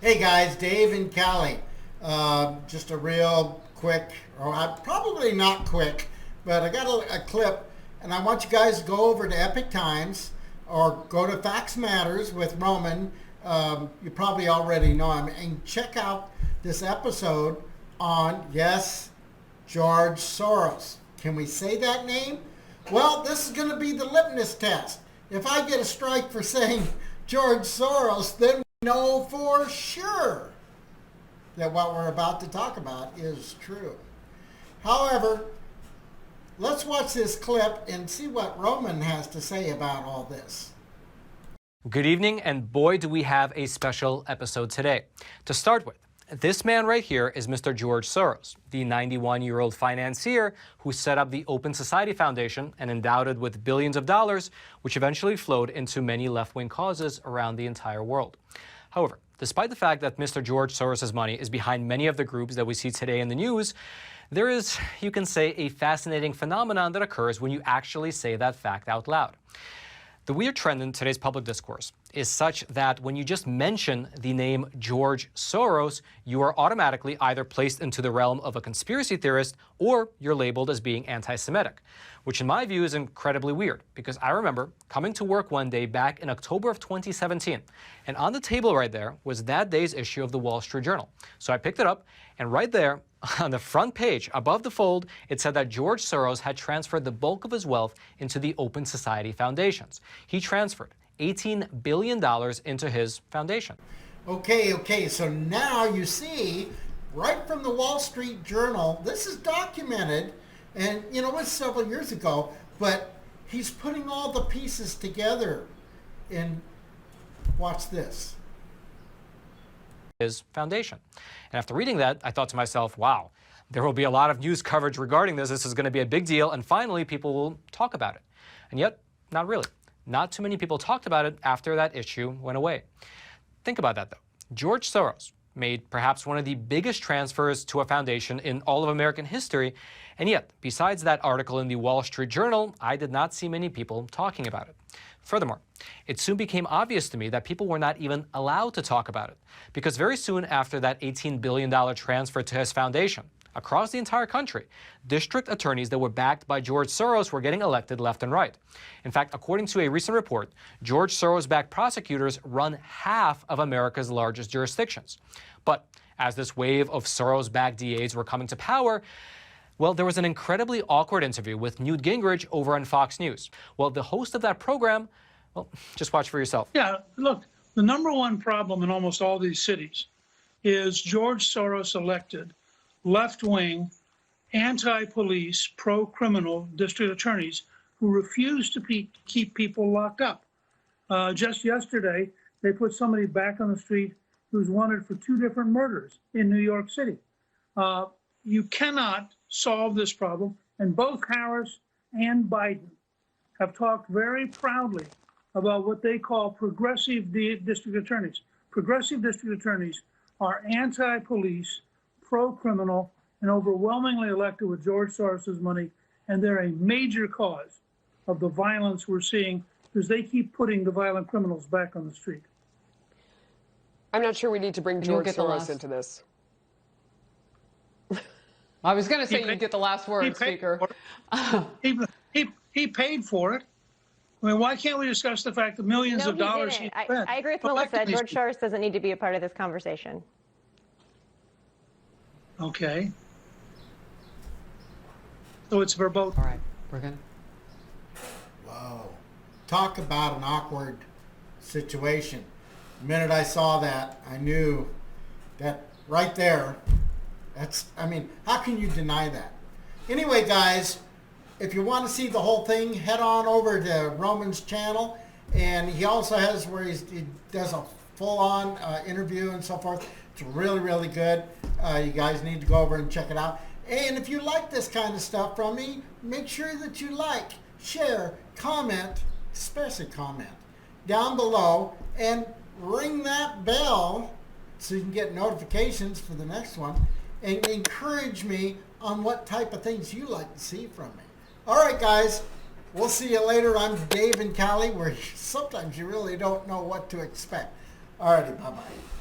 Hey guys, Dave and Cali. Just a real quick, or probably not quick, but I got a clip, and I want you guys to go over to Epic Times or go to Facts Matters with Roman. You probably already know him, and check out this episode on, yes, George Soros. Can we say that name? Well, this is going to be the litmus test. If I get a strike for saying George Soros, then we know for sure that what we're about to talk about is true. However, let's watch this clip and see what Roman has to say about all this. Good evening, and boy, do we have a special episode today. To start with, this man right here is Mr. George Soros, the 91-year-old financier who set up the Open Society Foundation and endowed it with billions of dollars, which eventually flowed into many left-wing causes around the entire world. However, despite the fact that Mr. George Soros' money is behind many of the groups that we see today in the news, there is, you can say, a fascinating phenomenon that occurs when you actually say that fact out loud. The weird trend in today's public discourse is such that when you just mention the name George Soros, you are automatically either placed into the realm of a conspiracy theorist or you're labeled as being anti-Semitic, which in my view is incredibly weird because I remember coming to work one day back in October of 2017, and on the table right there was that day's issue of the Wall Street Journal. So I picked it up, and right there on the front page, above the fold, it said that George Soros had transferred the bulk of his wealth into the Open Society foundations. He transferred $18 billion into his foundation. Okay, so now you see, right from the Wall Street Journal, this is documented, and you know, it was several years ago, but he's putting all the pieces together. And watch this. His foundation. And after reading that, I thought to myself, wow, there will be a lot of news coverage regarding this. This is going to be a big deal, and finally people will talk about it. And yet, not really. Not too many people talked about it after that issue went away. Think about that, though. George Soros made perhaps one of the biggest transfers to a foundation in all of American history, and yet, besides that article in the Wall Street Journal, I did not see many people talking about it. Furthermore, it soon became obvious to me that people were not even allowed to talk about it, because very soon after that $18 billion transfer to his foundation, across the entire country, district attorneys that were backed by George Soros were getting elected left and right. In fact, according to a recent report, George Soros-backed prosecutors run half of America's largest jurisdictions. But as this wave of Soros-backed DAs were coming to power, well, there was an incredibly awkward interview with Newt Gingrich over on Fox News. Well, the host of that program, well, just watch for yourself. Yeah, look, the number one problem in almost all these cities is George Soros elected left-wing, anti-police, pro-criminal district attorneys who refuse to keep people locked up. Just yesterday, they put somebody back on the street who's wanted for 2 different murders in New York City. You cannot solve this problem, and both Harris and Biden have talked very proudly about what they call progressive district attorneys. Progressive district attorneys are anti-police, pro-criminal, and overwhelmingly elected with George Soros' money, and they're a major cause of the violence we're seeing because they keep putting the violent criminals back on the street. I'm not sure we need to bring George Soros into this. I was going to say you get the last word, Speaker. He paid for it. I mean, why can't we discuss the fact that millions of dollars he spent? I agree with Melissa. George Soros doesn't need to be a part of this conversation. Okay. So it's for both. All right, we're good. Whoa. Talk about an awkward situation. The minute I saw that, I knew that right there, I mean, how can you deny that? Anyway, guys, if you want to see the whole thing, head on over to Roman's channel. And he also has where he does a full-on interview and so forth. It's really, really good. You guys need to go over and check it out. And if you like this kind of stuff from me, make sure that you like, share, comment, especially comment, down below, and ring that bell so you can get notifications for the next one, and encourage me on what type of things you like to see from me. All right, guys, we'll see you later. I'm Dave and Cali, where sometimes you really don't know what to expect. All righty, bye-bye.